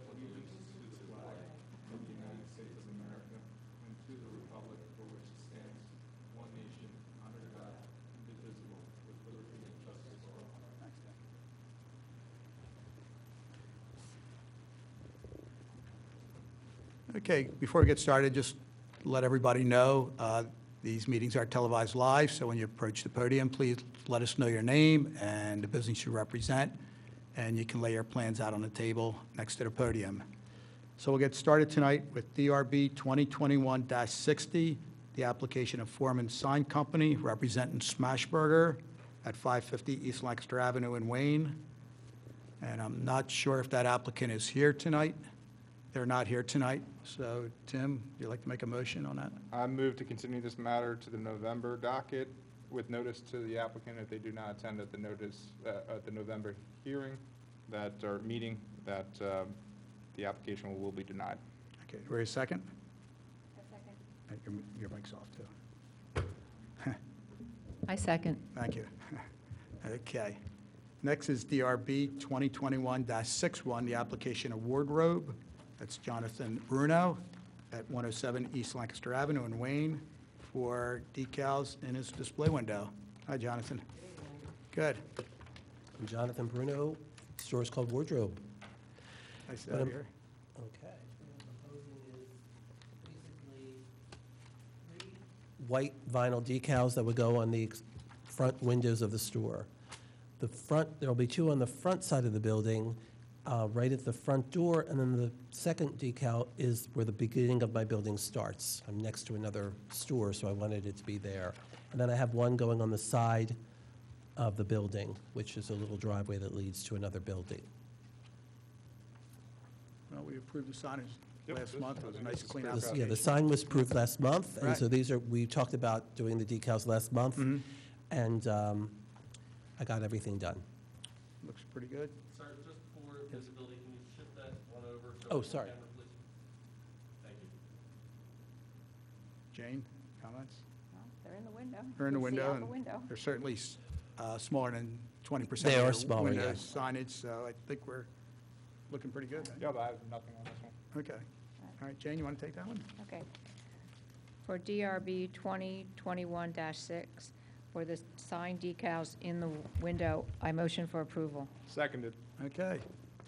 pledge allegiance to the flag of the United States of America and to the republic for which it stands, one nation, under God, indivisible, with liberty and justice for all. Okay, before we get started, just let everybody know, these meetings are televised live, so when you approach the podium, please let us know your name and the business you represent, and you can lay your plans out on the table next to the podium. So we'll get started tonight with DRB 2021-60, the application of Foreman Sign Company representing Smashburger at 550 East Lancaster Avenue in Wayne. And I'm not sure if that applicant is here tonight. They're not here tonight. So, Tim, would you like to make a motion on that? I move to continue this matter to the November docket with notice to the applicant if they do not attend at the November hearing or meeting that the application will be denied. Okay, where is second? I second. Your mic's off, too. I second. Thank you. Okay. Next is DRB 2021-61, the application of Wardrobe. That's Jonathan Bruno at 107 East Lancaster Avenue in Wayne for decals in his display window. Hi, Jonathan. Good. I'm Jonathan Bruno. The store is called Wardrobe. Nice to have you here. Okay. What I'm proposing is basically 3 white vinyl decals that would go on the front windows of the store. There'll be 2 on the front side of the building, right at the front door, and then the second decal is where the beginning of my building starts. I'm next to another store, so I wanted it to be there. And then I have one going on the side of the building, which is a little driveway that leads to another building. Well, we approved the signage last month. It was a nice clean Yeah, application. the sign was approved last month, and Right. so we talked about doing the decals last month, and I got everything done. Looks pretty good. Sir, just for visibility, can you shift that one over? Oh, sorry. Camera, please? Thank you. Jane, comments? Well, they're in the window. They're in the You can see window, out the and window. they're certainly smaller than 20% They of are your smaller, window yes. signage, so I think we're looking pretty good. Yeah, but I have nothing on this one. Okay. All right, Jane, you want to take that one? Okay. For DRB 2021-6, for the sign decals in the window, I motion for approval. Seconded. Okay.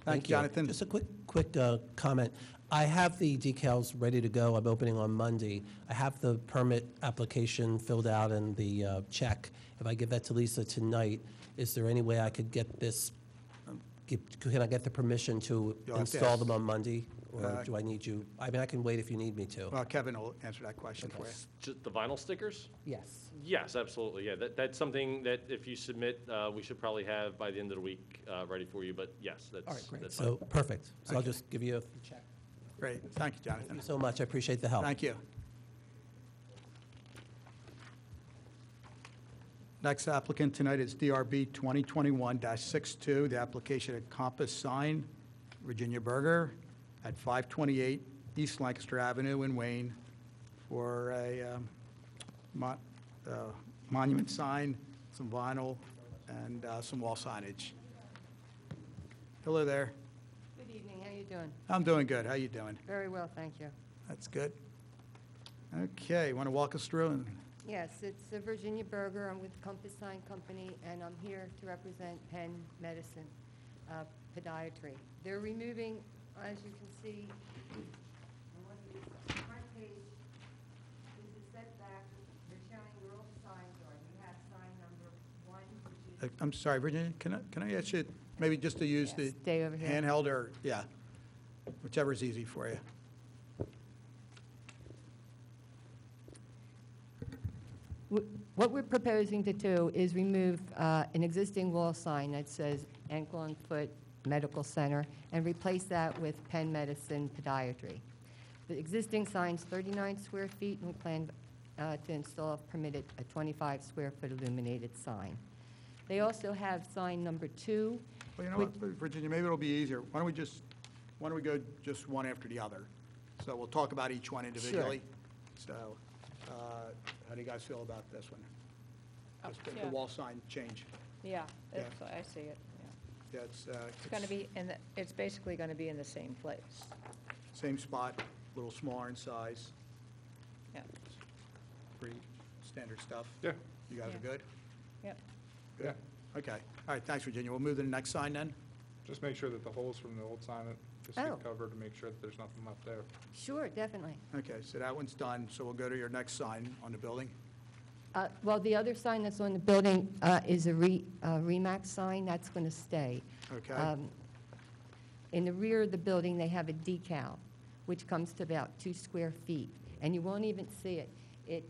Thank you, Jonathan. Just a quick comment. I have the decals ready to go. I'm opening on Monday. I have the permit application filled out and the check. If I give that to Lisa tonight, is there any way I could get this, can I get the permission to You'll have to install ask. them on Monday? Or do I need you? I mean, I can wait if you need me to. Well, Kevin will answer that question for you. Just the vinyl stickers? Yes. Yes, absolutely, yeah. That's something that if you submit, we should probably have by the end of the week ready for you, but yes, that's All right, great. that's So, fine. perfect. So I'll Okay. just give you a check. Great. Thank you, Thank Jonathan. you so much. I appreciate the help. Thank you. Next applicant tonight is DRB 2021-62, the application at Compass Sign, Virginia Burger, at 528 East Lancaster Avenue in Wayne for a monument sign, some vinyl, and some wall signage. Hello there. Good evening, how you doing? I'm doing good. How you doing? Very well, thank you. That's good. Okay, want to walk us through? And Yes, it's a Virginia Burger, I'm with Compass Sign Company, and I'm here to represent Penn Medicine Podiatry. They're removing, as you can see, on one of these front page, is the setback, they're showing where all the signs are. You have sign number 1, which is... I'm sorry, Virginia, can I ask you maybe just to use the Stay over here. handheld or, yeah, whichever's easy for you. What we're proposing to do is remove an existing wall sign that says Ankle and Foot Medical Center and replace that with Penn Medicine Podiatry. The existing sign's 39 square feet, and we plan to install, if permitted, a 25 square foot illuminated sign. They also have sign number 2. Well, you know what, Virginia, maybe it'll be easier. Why don't we go just one after the other? So we'll talk about each one individually. So, how do you guys feel about this one? Just the yeah. wall sign change. Yeah, Yeah. I see it, yeah. Yeah, it's It's going to be it's basically going to be in the same place. same spot, a little smaller in size, Yeah, pretty standard stuff. Yeah, You guys are Yeah. good? yep. yeah. Okay. All right, thanks, Virginia. We'll move to the next sign then. Just make sure that the holes from the old sign just Oh. get covered to make sure that there's nothing left there. Sure, definitely. Okay, so that one's done, so we'll go to your next sign on the building. Well, the other sign that's on the building is a RE/MAX sign. That's going to stay. Okay? In the rear of the building, they have a decal, which comes to about 2 square feet, and you won't even see it. It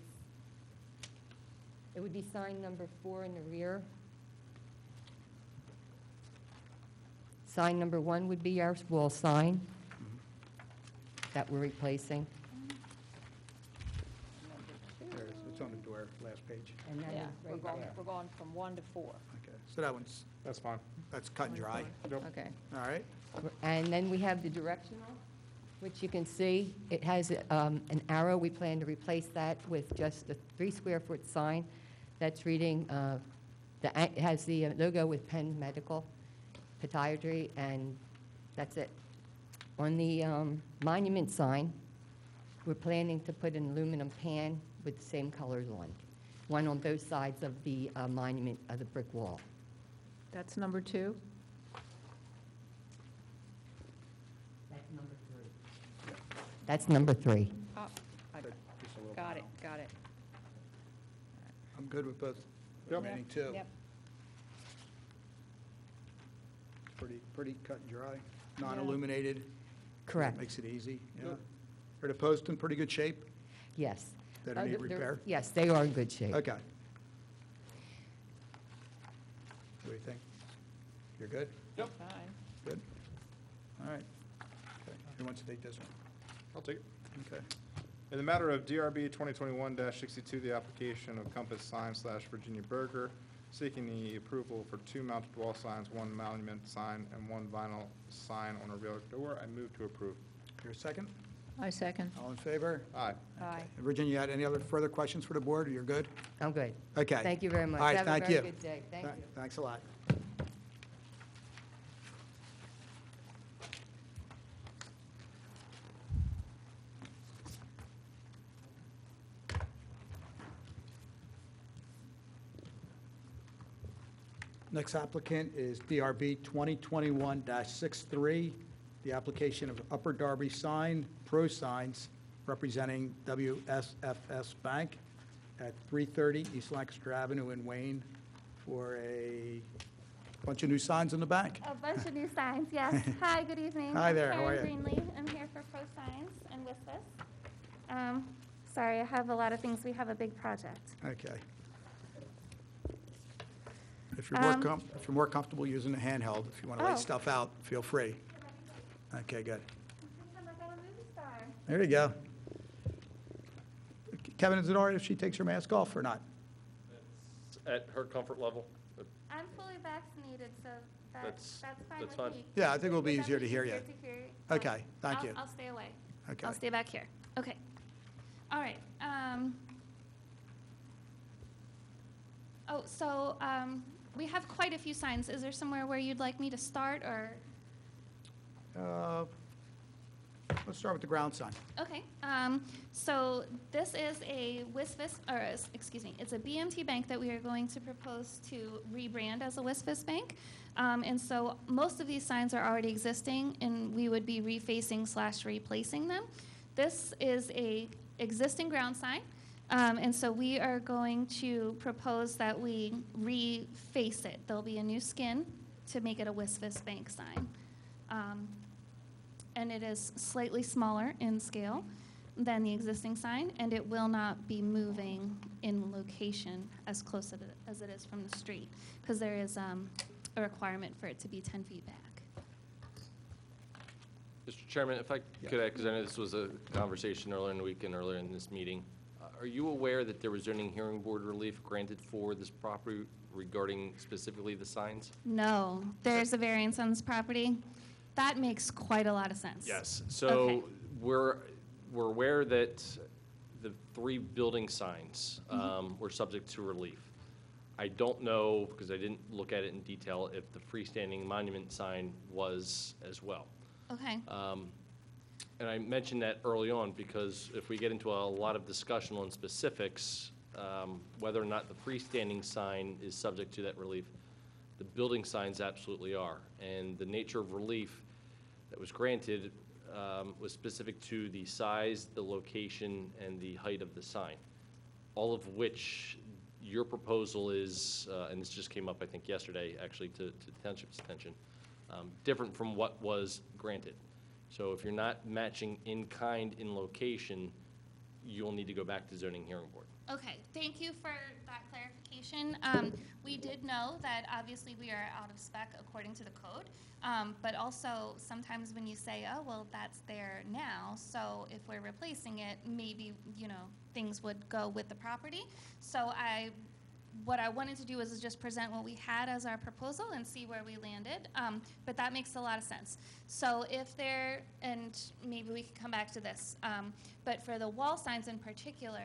would be sign number 4 in the rear. Sign number 1 would be our wall sign that we're replacing. There it is. It's on the door, last page. And that Yeah, is right there. we're going from 1 to 4. Okay, so that one's, That's fine. that's cut and dry. Yep. Okay. All right? And then we have the directional, which you can see, it has an arrow. We plan to replace that with just a 3-square-foot sign that's reading, it has the logo with Penn Medical Podiatry, and that's it. On the monument sign, we're planning to put an aluminum pan with the same colors one on both sides of the monument of the brick wall. That's number 2? That's number 3. That's number 3. Oh, I Just a little got it, panel. got it. I'm good with both Yep. remaining two. Yep. Pretty cut and dry, non-illuminated. Correct. Makes it easy, yeah. Good. Are the posts in pretty good shape? Yes. They don't need They're- repair? Yes, they are in good shape. Okay. What do you think? You're good? Yep. Fine. Good? All right. Okay. Who wants to take this one? I'll take it. Okay. In the matter of DRB 2021-62, the application of Compass Sign / Virginia Burger, seeking the approval for 2 mounted wall signs, 1 monument sign, and 1 vinyl sign on a rear door, I move to approve. Your second? I second. All in favor? Aye. Aye. Virginia, you had any other further questions for the board, or you're good? I'm good. Okay. Thank you very much. All right, Have thank a very you. good day. Thank you. Thanks a lot. Next applicant is DRB 2021-63, the application of Upper Darby Sign, Pro Signs, representing WSFS Bank at 330 East Lancaster Avenue in Wayne for a bunch of new signs in the bank. A bunch of new signs, yes. Hi, good evening. Hi there, I'm how are Karen you? Greenlee. I'm here for Pro Signs and with this. Sorry, I have a lot of things. We have a big project. Okay. If you're more Um, if you're more comfortable using the handheld, if you want to lay Oh. stuff out, feel free. Okay, good. I'm like I'm a movie star. There you go. Kevin, is it all right if she takes her mask off or not? At her comfort level, I'm fully vaccinated, so That's- that's fine that's with fine. me. Yeah, I think it'll be Would that easier to hear you. Oh, Okay, thank I'll- you. I'll stay away. Okay. I'll stay back here. Okay. All right. So we have quite a few signs. Is there somewhere where you'd like me to start, or? Let's start with the ground sign. Okay, so this is a excuse me, it's a BMT bank that we are going to propose to rebrand as a WSFS bank. And so most of these signs are already existing, and we would be refacing / replacing them. This is a existing ground sign, and so we are going to propose that we reface it. There'll be a new skin to make it a WSFS bank sign. And it is slightly smaller in scale than the existing sign, and it will not be moving in location as close as it is from the street, because there is a requirement for it to be 10 feet back. Mr. Chairman, if I could add, because I know this was a conversation earlier in the week and earlier in this meeting. Are you aware that there was zoning hearing board relief granted for this property regarding specifically the signs? No, there's a variance on this property. That makes quite a lot of sense. Yes, so Okay. we're aware that the 3 building signs were subject to relief. I don't know, because I didn't look at it in detail, if the freestanding monument sign was as well. Okay. And I mentioned that early on because if we get into a lot of discussion on specifics, whether or not the freestanding sign is subject to that relief, the building signs absolutely are. And the nature of relief that was granted was specific to the size, the location, and the height of the sign, all of which your proposal is, and this just came up, I think, yesterday, actually, to the Township's attention, different from what was granted. So if you're not matching in kind in location, you'll need to go back to zoning hearing board. Okay, thank you for that clarification. We did know that obviously we are out of spec according to the code, but also sometimes when you say, oh, well, that's there now, so if we're replacing it, maybe, things would go with the property. So what I wanted to do was just present what we had as our proposal and see where we landed, but that makes a lot of sense. So and maybe we can come back to this, but for the wall signs in particular,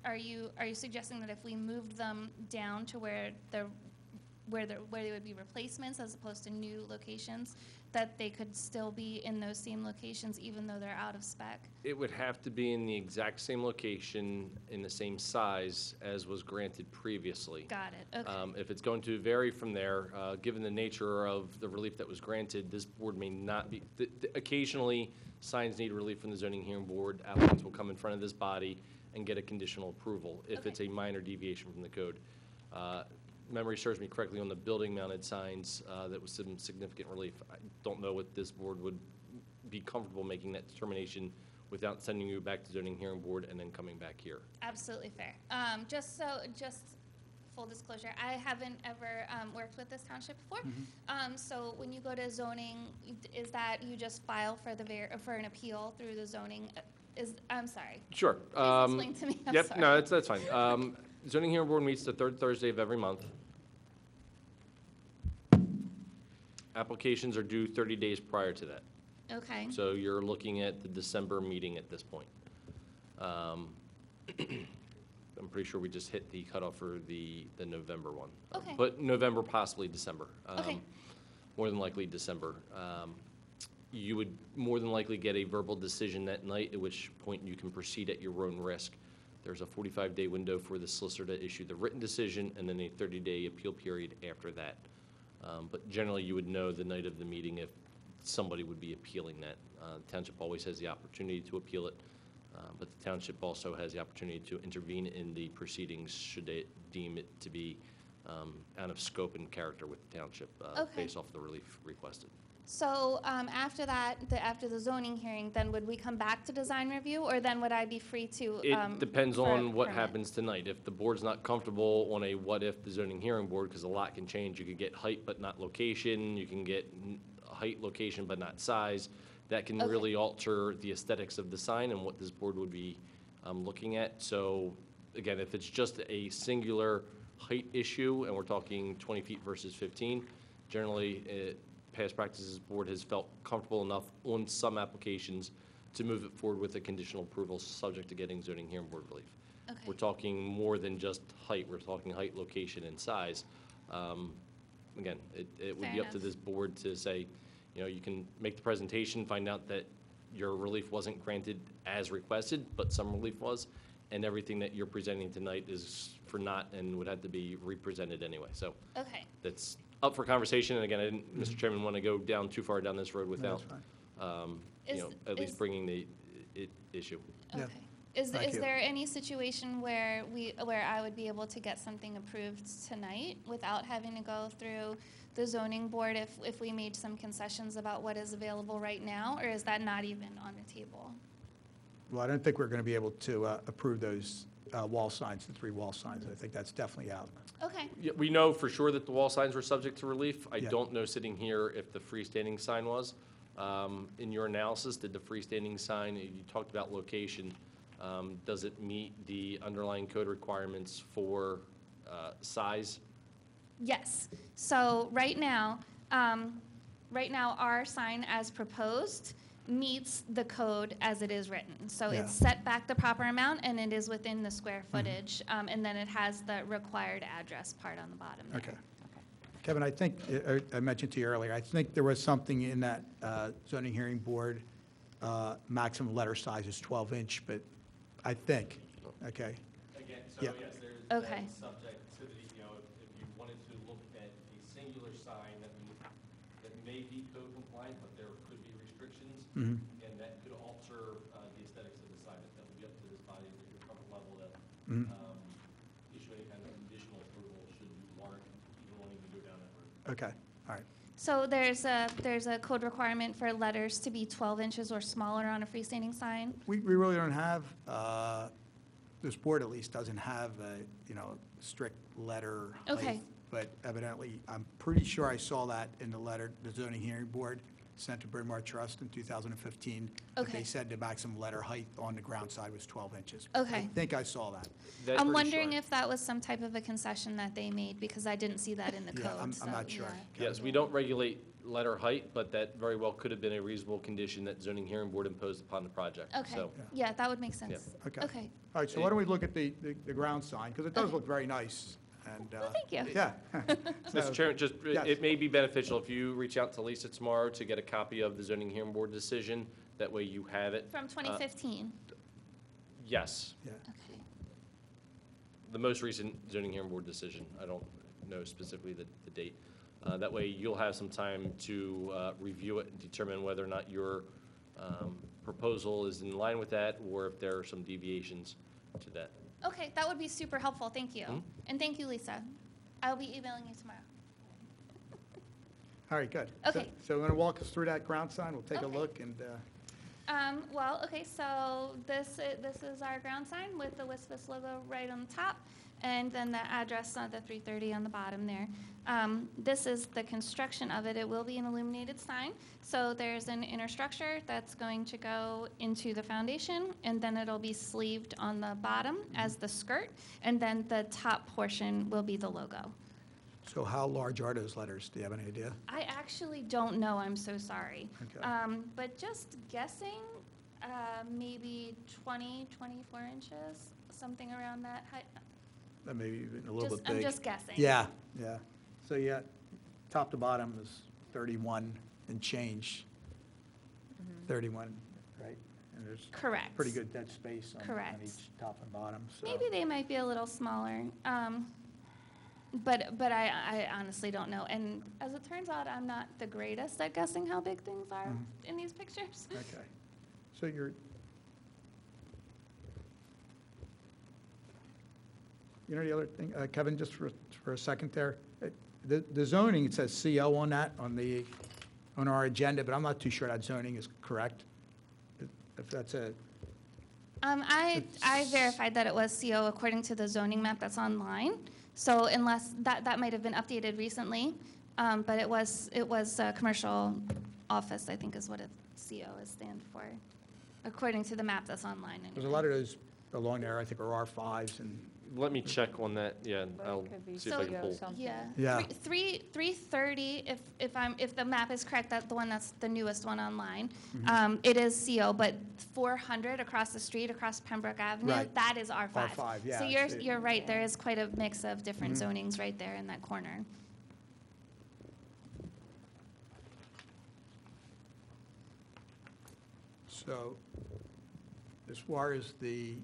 are you suggesting that if we moved them down to where they would be replacements as opposed to new locations, that they could still be in those same locations even though they're out of spec? It would have to be in the exact same location, in the same size as was granted previously. Got it, okay. If it's going to vary from there, given the nature of the relief that was granted, this board may not be, occasionally, signs need relief from the zoning hearing board. Applicants will come in front of this body and get a conditional approval if Okay. it's a minor deviation from the code. Memory serves me correctly on the building-mounted signs, that was some significant relief. I don't know what this board would be comfortable making that determination without sending you back to zoning hearing board and then coming back here. Absolutely fair. Just full disclosure, I haven't ever worked with this township before. So when you go to zoning, is that you just file for for an appeal through the zoning? I'm sorry. Sure. Please explain to me. I'm Yep, sorry. no, that's fine. Zoning hearing board meets the third Thursday of every month. Applications are due 30 days prior to that. Okay. So you're looking at the December meeting at this point. I'm pretty sure we just hit the cutoff for the November one. Okay. But November, possibly December. Okay. More than likely December. You would more than likely get a verbal decision that night, at which point you can proceed at your own risk. There's a 45-day window for the solicitor to issue the written decision, and then a 30-day appeal period after that. But generally, you would know the night of the meeting if somebody would be appealing that. The township always has the opportunity to appeal it, but the township also has the opportunity to intervene in the proceedings should they deem it to be out of scope and character with the township based off the relief requested. So after that, after the zoning hearing, then would we come back to design review, or then would I be free to? It depends for a on what permit? happens tonight. If the board's not comfortable on a what-if the zoning hearing board, because a lot can change, you could get height but not location, you can get height, location, but not size. That can Okay. really alter the aesthetics of the sign and what this board would be looking at. So, again, if it's just a singular height issue, and we're talking 20 feet versus 15, generally, past practices board has felt comfortable enough on some applications to move it forward with a conditional approval subject to getting zoning hearing board relief. Okay. We're talking more than just height. We're talking height, location, and size. Again, it would Fair be up to enough. this board to say, you can make the presentation, find out that your relief wasn't granted as requested, but some relief was, and everything that you're presenting tonight is for naught and would have to be represented anyway. So Okay. that's up for conversation, and again, I didn't, Mr. Chairman, want to go down too far down this road without, Is- at least is- bringing the issue. Yeah. Okay. Is Thank you. there any situation where I would be able to get something approved tonight without having to go through the zoning board if we made some concessions about what is available right now, or is that not even on the table? Well, I don't think we're going to be able to approve those wall signs, the 3 wall signs. I think that's definitely out. Okay. Yeah, we know for sure that the wall signs were subject to relief. I Yeah. don't know sitting here if the freestanding sign was. In your analysis, did the freestanding sign, you talked about location, does it meet the underlying code requirements for size? Yes. So right now our sign as proposed meets the code as it is written. So Yeah. it's set back the proper amount, and it is within the square footage, and then it has the required address part on the bottom there. Okay. Kevin, I think, I mentioned to you earlier, I think there was something in that zoning hearing board, maximum letter size is 12-inch, but I think, okay? Again, Yeah. so yes, there's Okay. that subject to the, you know, if you wanted to look at a singular sign that may be code compliant, but there could be restrictions, Mhm. and that could alter the aesthetics of the sign, that would be up to this body at your comfort level to Mhm. issue any kind of conditional approval should you warrant even wanting to go down that road. Okay, all right. So there's a code requirement for letters to be 12 inches or smaller on a freestanding sign? We really don't have, this board at least doesn't have a, you know, strict letter Okay. height. But evidently, I'm pretty sure I saw that in the letter the zoning hearing board sent to Bryn Mawr Trust in 2015. that Okay. They said the maximum letter height on the ground side was 12 inches. Okay. I think I saw that. That- I'm pretty wondering sure. if that was some type of a concession that they made, because I didn't see that in the code. Yeah, I'm so, not sure. yeah. Yes, we don't regulate letter height, but that very well could have been a reasonable condition that zoning hearing board imposed upon the project. Okay, So, yeah, that would make sense. Okay. Okay, All right, so why don't we look at the ground sign, because it does Okay. look very nice, and. Well, thank you. Yeah. Mr. Chairman, just, Yes. it may be beneficial if you reach out to Lisa tomorrow to get a copy of the zoning hearing board decision. That way you have it. from 2015? Yes, Yeah. Okay. the most recent zoning hearing board decision. I don't know specifically the date. That way you'll have some time to review it and determine whether or not your proposal is in line with that, or if there are some deviations to that. Okay, that would be super helpful, thank you. Mhm. And thank you, Lisa. I'll be emailing you tomorrow. All right, good. Okay. So we're going to walk us through that ground sign, we'll take a Okay. look, and, Well, okay, so this is our ground sign with the WSFS logo right on the top, and then the address on the 330 on the bottom there. This is the construction of it. It will be an illuminated sign. So there's an inner structure that's going to go into the foundation, and then it'll be sleeved on the bottom as the skirt, and then the top portion will be the logo. so how large are those letters? Do you have any idea? I actually don't know, I'm so sorry. Okay. But just guessing, maybe 20, 24 inches, something around that height. That may be even a little bit big. I'm just guessing. Yeah, yeah. So yeah, top to bottom is 31 and change. 31, right? And there's Correct. pretty good dead space on Correct. each top and bottom, so. Maybe they might be a little smaller. But I honestly don't know. And as it turns out, I'm not the greatest at guessing how big things are in these pictures. Okay. So you're, you know, the other thing, Kevin, just for a second there, the zoning, it says CO on that, on our agenda, but I'm not too sure that zoning is correct. If that's a, I verified that it was CO according to the zoning map that's online. So unless, that might have been updated recently, but it was commercial office, I think is what CO is stand for, according to the map that's online. there's a anyway. lot of those along there, I think, are R5s, and, Let me check on that, yeah, But it I'll could be see if I can CO pull. something. Yeah. Yeah. 330, if the map is correct, that's the one that's the newest one online. Mm-hmm. It is CO, but 400 across the street, across Pembroke Avenue, Right. that is R5. R5, yeah, So I you're, see. you're right, there is quite a mix of different Mhm. zonings right there in that corner. so, as far as the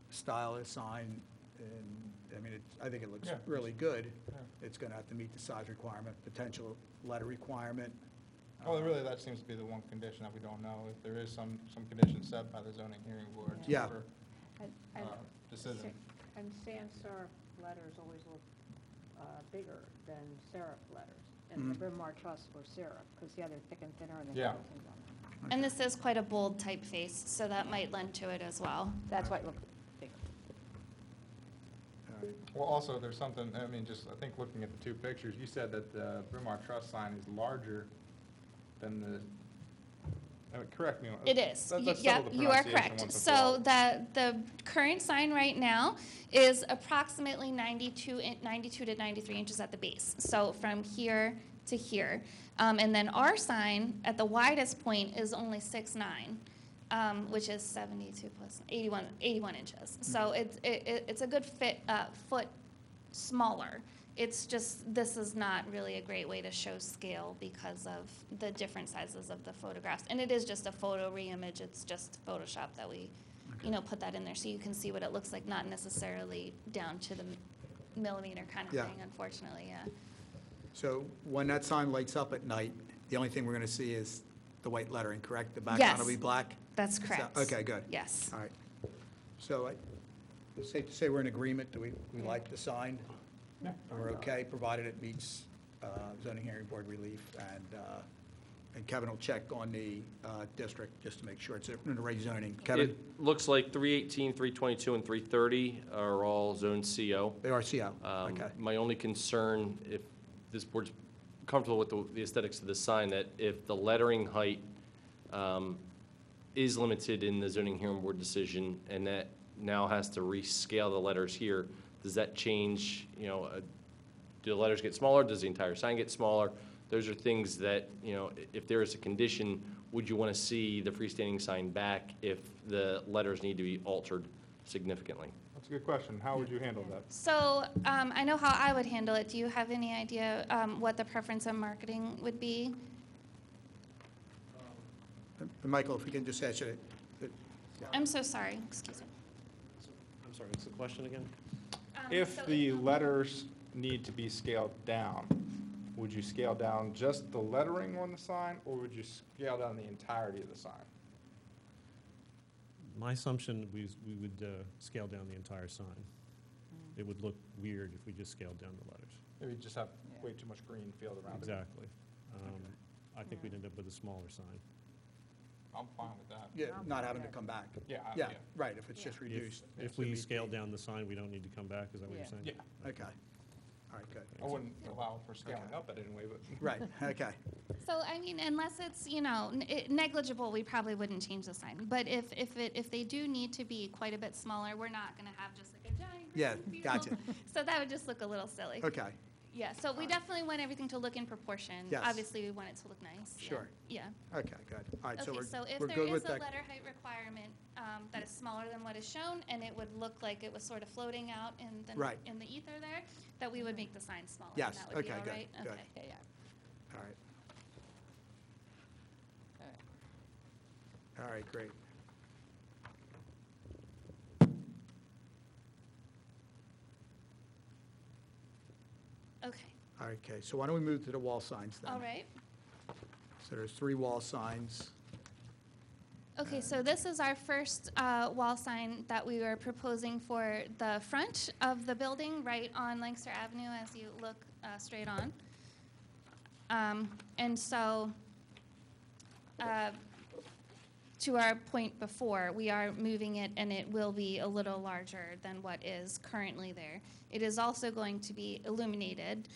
style of the sign, and, I mean, I think it looks Yeah. really good. Yeah. It's gonna have to meet the size requirement, potential letter requirement. Well, really, that seems to be the one condition that we don't know, if there is some condition set by the zoning hearing board. Yeah. for, And Decision. And sans serif letters always look bigger than serif letters. And the Mhm. Bryn Mawr Trust were serif, because, yeah, they're thick and thinner and they Yeah. have things on them. And this is quite a bold typeface, so that might lend to it as well. That's why it looked bigger. All right. Well, also, there's something, I mean, just, I think looking at the two pictures, you said that the Bryn Mawr Trust sign is larger than the, correct me. It is. Let's Yep, settle the you are pronunciation correct. once and for So all. the current sign right now is approximately 92 to 93 inches at the base. So from here to here. And then our sign at the widest point is only 6'9", which is 72 plus 81 inches. So it's a good foot smaller. It's just, this is not really a great way to show scale because of the different sizes of the photographs. And it is just a photo reimage. It's just Photoshop that we, put that in there so you can see what it looks like, not necessarily down to the millimeter kind of Yeah. thing, unfortunately, yeah. So when that sign lights up at night, the only thing we're going to see is the white lettering, correct? The background will be Yes. black? That's So- correct. Okay, good. Yes. All right. So it's safe to say we're in agreement, do we like the sign? Yeah. We're okay, provided it meets zoning hearing board relief, and Kevin will check on the district just to make sure it's in the right zoning. Kevin? It looks like 318, 322, and 330 are all zone CO. They are CO, okay. My only concern, if this board's comfortable with the aesthetics of the sign, that if the lettering height is limited in the zoning hearing board decision, and that now has to rescale the letters here, does that change, do the letters get smaller? Does the entire sign get smaller? Those are things that, if there is a condition, would you want to see the freestanding sign back if the letters need to be altered significantly? That's a good question. How would you handle that? So I know how I would handle it. Do you have any idea what the preference of marketing would be? And Michael, if we can just ask you, I'm so sorry, excuse me. I'm sorry, what's the question again? If So the letters need to be scaled down, would you scale down just the lettering on the sign, or would you scale down the entirety of the sign? My assumption, we would scale down the entire sign. It would look weird if we just scaled down the letters. Maybe just have way too much green field around it. Exactly. I think we'd end up with a smaller sign. I'm fine with that. yeah, not having to come back. Yeah, Yeah, right, if it's just reduced. If we scale down the sign, we don't need to come back, is that what you're saying? Yeah, Okay, all right, good. I wouldn't allow for scaling up it anyway, but. Right, okay. So, I mean, unless it's, negligible, we probably wouldn't change the sign. But if they do need to be quite a bit smaller, we're not going to have just like a giant Yeah, green field. gotcha. So that would just look a little silly. Okay, Yeah, so we definitely want everything to look in proportion. Yes. Obviously, we want it to look nice. yeah. Sure. Yeah. okay, good. All right, so Okay, we're so if we're there good is with a that. letter height requirement that is smaller than what is shown, and it would look like it was sort of floating out Right. in the ether there, that we would make the sign smaller. Yes, and that would be okay, all good, right? good. Okay, yeah. All right. All right, great. Okay, Okay, so why don't we move to the wall signs then? all right. So there's 3 wall signs. Okay, so this is our first wall sign that we were proposing for the front of the building, right on Lancaster Avenue as you look straight on. And so, to our point before, we are moving it, and it will be a little larger than what is currently there. It is also going to be illuminated,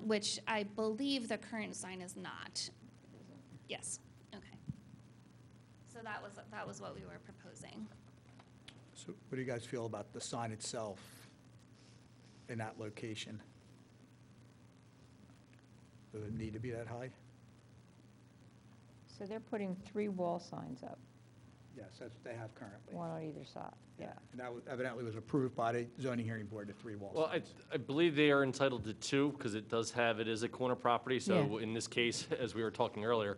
which I believe the current sign is not. Yes, okay. So that was what we were proposing. So what do you guys feel about the sign itself in that location? Does it need to be that high? So they're putting 3 wall signs up, Yes, that's what they have currently. one on either side, yeah. And that evidently was approved by the zoning hearing board, the 3 wall Well, signs. I believe they are entitled to 2, because it does have it as a corner property. So Yeah. in this case, as we were talking earlier,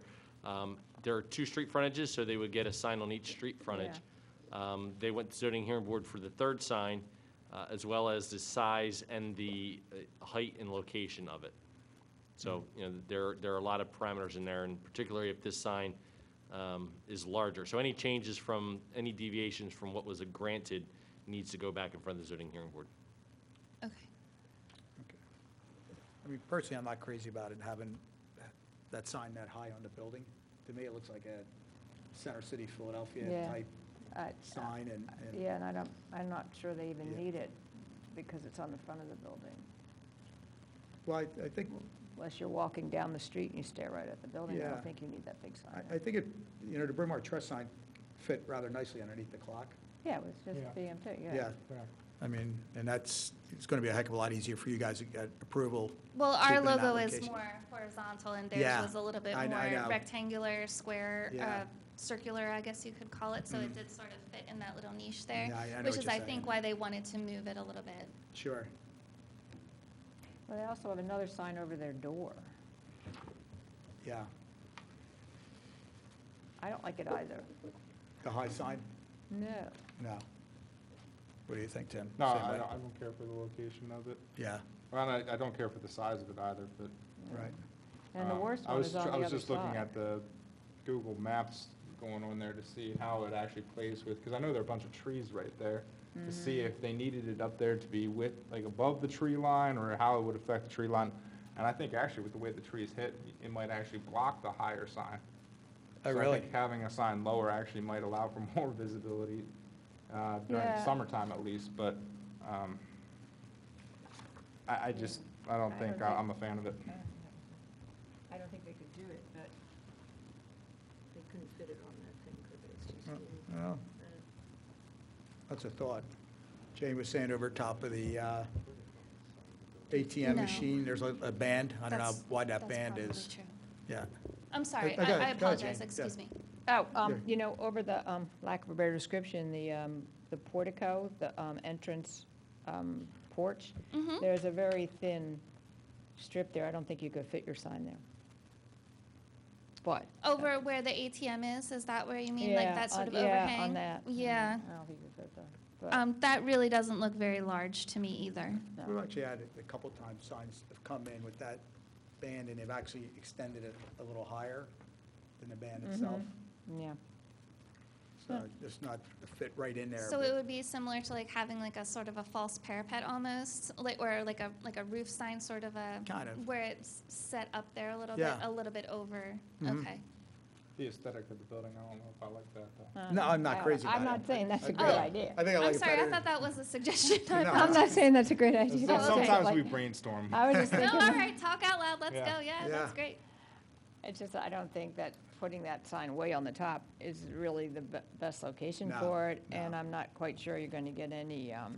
there are 2 street frontages, so they would get a sign on each street frontage. They went to zoning hearing board for the 3rd sign, as well as the size and the height and location of it. So, there are a lot of parameters in there, and particularly if this sign is larger. So any changes from, any deviations from what was granted needs to go back in front of the zoning hearing board. Okay. Okay. I mean, personally, I'm not crazy about it having that sign that high on the building. To me, it looks like a Center City, Philadelphia Yeah. type I- sign, and Yeah, and I'm not sure they even Yeah. need it because it's on the front of the building. well, I think, Unless you're walking down the street and you stare right at the building, I Yeah. don't think you need that big sign. I think it, the Bryn Mawr Trust sign fit rather nicely underneath the clock. Yeah, it was just Yeah. BMT, yeah. Yeah. Yeah. I mean, and it's going to be a heck of a lot easier for you guys to get approval. Well, our keeping an logo is application. more horizontal, and theirs Yeah, was a little bit I more know. rectangular, square, Yeah. circular, I guess you could call it, so it did sort of fit in that little niche there, Yeah, I know which what is, you're I saying. think, why they wanted to move it a little bit. Sure. Well, they also have another sign over their door. Yeah. I don't like it either. The high sign? No. No. What do you think, Tim? No, Same I way? don't care for the location of it. Yeah, Well, I don't care for the size of it either, but. right. And the worst I one was is on tr- the I other was just looking side. at the Google Maps going on there to see how it actually plays with, because I know there are a bunch of trees right there, to see Mm-hmm. if they needed it up there to be with, like, above the tree line, or how it would affect the tree line. And I think actually with the way the trees hit, it might actually block the higher sign. Oh, So I really? think having a sign lower actually might allow for more visibility during Yeah. the summertime at least, but I don't think I'm a fan of it. I don't think they could do it, but they couldn't fit it on that thing, could they? It's too skinny. Well, that's a thought. Jane was saying over top of the ATM No. machine, there's a band. I don't know That's- why that that's band probably is. true. Yeah. I'm sorry, go ahead, I go ahead, apologize, Jane. excuse Yeah. me. Oh, Yeah. you know, over the, lack of a better description, the portico, the entrance porch, Mhm. there's a very thin strip there. I don't think you could fit your sign there. But. Over where the ATM is that where you mean, like Yeah, that sort of yeah, overhang? on that. Yeah. I don't think you could fit there. But, That really doesn't look very large to me either. no. We've actually had a couple times signs have come in with that band, and they've actually extended it a little higher than the band itself. Yeah. So it's not a fit right in there. So but- it would be similar to like having like a sort of a false parapet almost, or like a roof sign, sort of a. Kind of. Where it's set up there Yeah. a little bit over, Mhm. okay. The aesthetic of the building, I don't know if I like that, though. No, I'm not I- crazy about I'm it. not saying that's a I- great idea. I think I like I'm it sorry, I better. thought that was a suggestion. No. I'm not saying that's a great idea. So- I'm saying, Sometimes like, we brainstorm. I was just No, thinking. all right, talk out loud, let's Yeah. go, yeah, Yeah. that's great. It's just, I don't think that putting that sign way on the top is really the best location No, for it, no. and I'm not quite sure you're going to get any Yeah.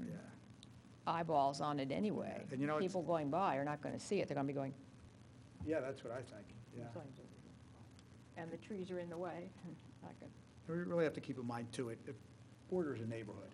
eyeballs on it anyway. And you know, it's- People going by are not going to see it, they're going to be going, Yeah, that's what I think, yeah. and the trees are in the way. Not good. We really have to keep in mind, too, it borders a neighborhood.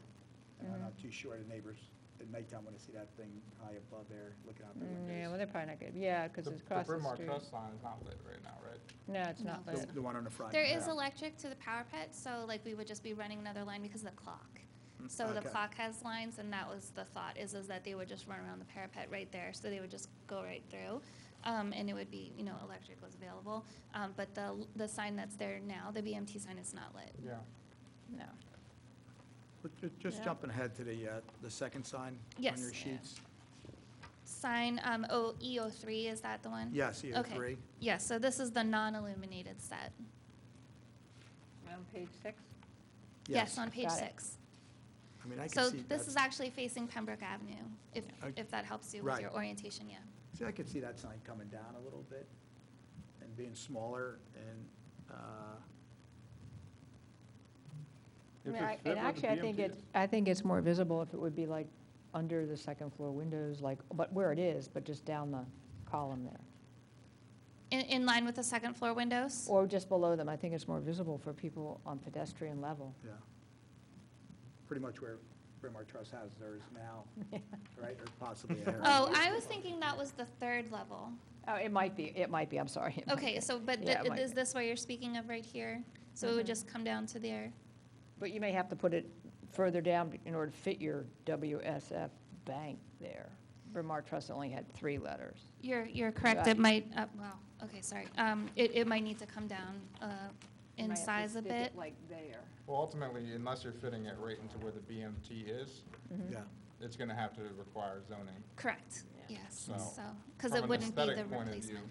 And I'm Mhm. not too sure the neighbors at nighttime want to see that thing high above there, looking out the Yeah, well, windows. they're probably not good, yeah, because it's across the Bryn Mawr street. Trust sign is not lit right now, right? No, it's not No. lit. The one on the front. There is Yeah. electric to the power pit, so like we would just be running another line because of the clock. So the Okay. clock has lines, and that was the thought, is that they would just run around the parapet right there, so they would just go right through. And it would be, electric was available. But the sign that's there now, the BMT sign, is not lit. Yeah. No. But just Yeah. jumping ahead to the second sign on Yes. your Yeah. sheets. Sign, E03, is that the one? Yes, Okay. E03. Yes, so this is the non-illuminated set. On page 6? Yes, on page Got it. 6. I mean, I can So see this is that. actually facing Pembroke Avenue, if that helps you with Right. your orientation, yeah. See, I could see that sign coming down a little bit and being smaller and, If it And fit where the actually, BMT is. I think it's more visible if it would be like under the second floor windows, like, but where it is, but just down the column there. In line with the second floor windows? Or just below them. I think it's more visible for people on pedestrian level. yeah. Pretty much where Bryn Mawr Trust has theirs now, right? Or possibly a hair. Oh, I was thinking that was the third level. Oh, it might be, I'm sorry. It might Okay, be. so, but Yeah, it might is be. this what you're speaking of right here? So it would just come down to there? But you may have to put it further down in order to fit your WSF bank there. Bryn Mawr Trust only had 3 letters. You're correct, Right. it might, wow, okay, sorry. It might need to come down You in might have to size a stick it bit. like there. Well, ultimately, unless you're fitting it right into where the BMT is, Yeah. it's going to have to require zoning. Correct, Yeah. yes, So, so, because from it an wouldn't be the aesthetic point of view, replacement,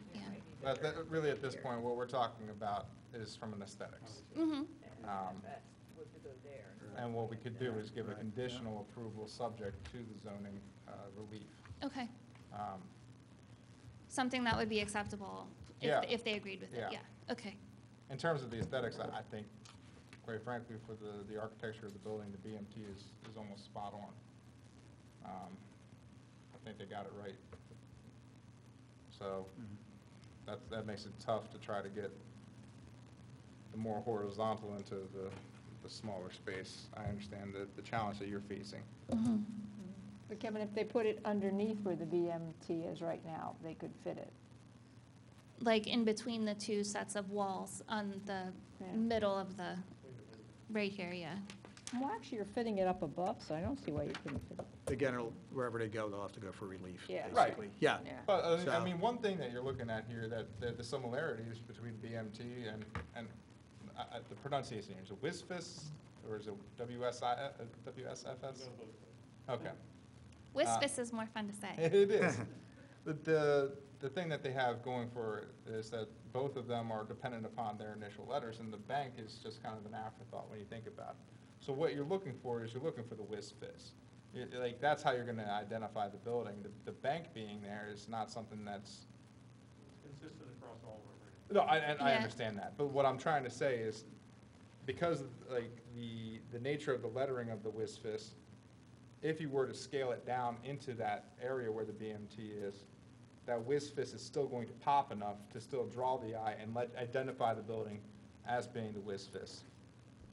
yeah. But really, at this point, what we're talking about is from an aesthetics. Mm-hmm, And what we could do is give a conditional approval subject to the zoning relief. okay. Um, Something that would be acceptable Yeah. if they agreed with it, Yeah. yeah, okay. In terms of the aesthetics, I think, quite frankly, for the architecture of the building, the BMT is almost spot on. I think they got it right. So that makes it tough to try to get the more horizontal into the smaller space. I understand the challenge that you're facing. But Kevin, if they put it underneath where the BMT is right now, they could fit it. Like in between the two sets of walls on the Yeah. middle of the, right here, yeah. Well, actually, you're fitting it up above, so I don't see why you couldn't fit it. Again, wherever they go, they'll have to go for relief, Yeah. Right. basically. Yeah. Yeah. But, I So- mean, one thing that you're looking at here, that the similarities between BMT and the pronunciation, is it WSFS, or is it WSFS? Okay. Wispus is more fun to say. It is. The thing that they have going for it is that both of them are dependent upon their initial letters, and the bank is just kind of an afterthought when you think about it. So what you're looking for is you're looking for the WSFS. Like, that's how you're gonna identify the building. The bank being there is not something that's. Consistent across all of our. No, I Yeah. understand that, but what I'm trying to say is, because of, like, the nature of the lettering of the WSFS, if you were to scale it down into that area where the BMT is, that WSFS is still going to pop enough to still draw the eye and identify the building as being the WSFS.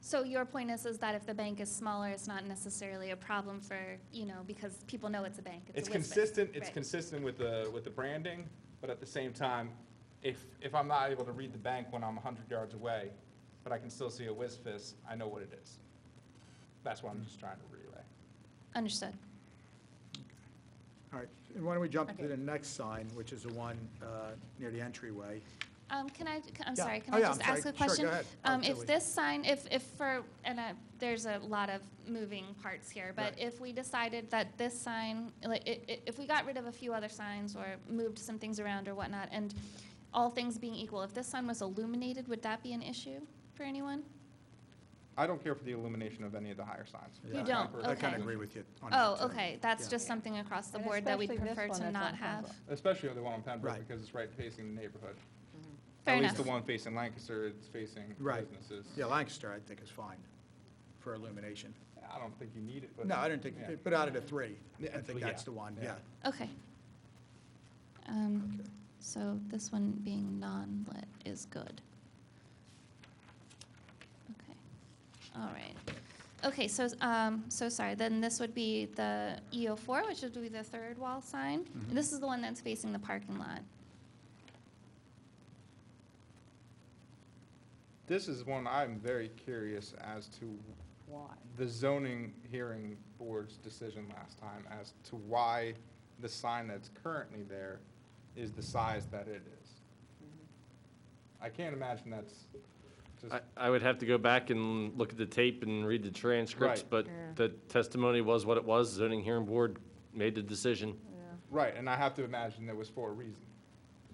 So your point is that if the bank is smaller, it's not necessarily a problem for, because people know it's a bank. It's a Wispus. consistent, it's Right. consistent with the branding, but at the same time, if I'm not able to read the bank when I'm 100 yards away, but I can still see a WSFS, I know what it is. That's what I'm just trying to relay. Understood. All right, and why don't we jump to Okay. the next sign, which is the one near the entryway. I'm Yeah. sorry, can Oh, I yeah, just I'm sorry. ask a Sure, question? go ahead. If Absolutely. this sign, there's a lot of moving parts here, but Right. if we decided that this sign, if we got rid of a few other signs or moved some things around or whatnot, and all things being equal, if this sign was illuminated, would that be an issue for anyone? I don't care for the illumination of any of the higher signs. Yeah, You don't, I kind okay. of agree with you on Oh, that, too. okay, that's Yeah. just something across the And board that we'd especially this prefer one to that's not on have. Pembroke. Especially the one on Pembroke, Right. because it's right facing the neighborhood. Fair At least enough. the one facing Lancaster, it's facing Right. businesses. Yeah, Lancaster, I think, is fine for illumination. I don't think you need it, but. No, I didn't think, yeah. but out of the three, Yeah, I think yeah. that's the one, yeah. Okay. So this one being non-lit is good. Okay, all right. Okay, so sorry, then this would be the E04, which would be the third wall sign. And this is the one that's facing the parking lot. This is one I'm very curious as to Why? the zoning hearing board's decision last time as to why the sign that's currently there is the size that it is. I can't imagine that's just, I would have to go back and look at the tape and read the transcripts, Right. but Yeah. the testimony was what it was. Zoning hearing board made the decision. right, and I have to imagine it was for a reason.